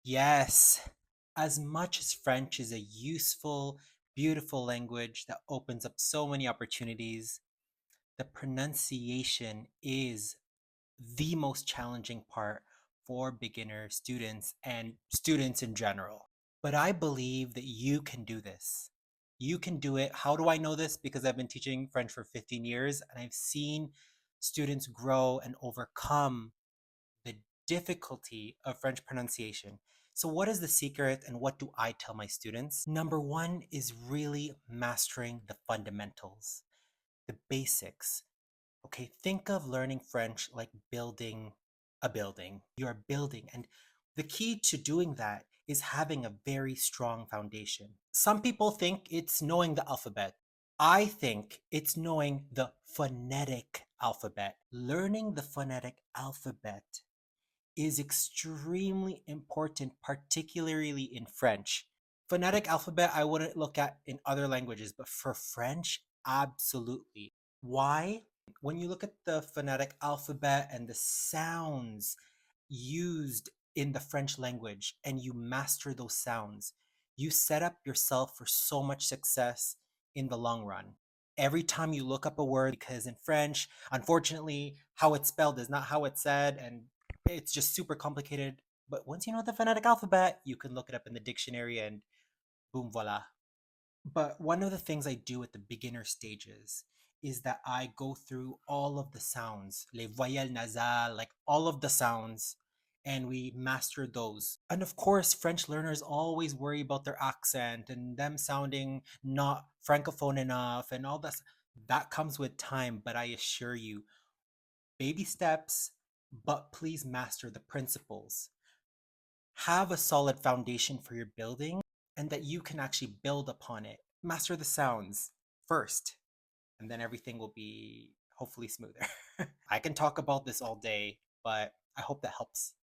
Yes, as much as French is a useful, beautiful language that opens up so many opportunities, the pronunciation is the most challenging part for beginner students and students in general. But I believe that you can do this. You can do it. How do I know this? Because I've been teaching French for 15 years and I've seen students grow and overcome the difficulty of French pronunciation. So, what is the secret and what do I tell my students? Number one is really mastering the fundamentals, the basics. Okay, think of learning French like building a building. You are building, and the key to doing that is having a very strong foundation. Some people think it's knowing the alphabet. I think it's knowing the phonetic alphabet. Learning the phonetic alphabet is extremely important, particularly in French. Phonetic alphabet, I wouldn't look at in other languages, but for French, absolutely. Why? When you look at the phonetic alphabet and the sounds used in the French language and you master those sounds, you set up yourself for so much success in the long run. Every time you look up a word, because in French, unfortunately, how it's spelled is not how it's said, and it's just super complicated. But once you know the phonetic alphabet, you can look it up in the dictionary and boom, voila. But one of the things I do at the beginner stages is that I go through all of the sounds, les voyelles nasales, like all of the sounds, and we master those. And of course, French learners always worry about their accent and them sounding not francophone enough and all that. That comes with time, but I assure you, baby steps, but please master the principles. Have a solid foundation for your building and that you can actually build upon it. Master the sounds first, and then everything will be hopefully smoother. I can talk about this all day, but I hope that helps.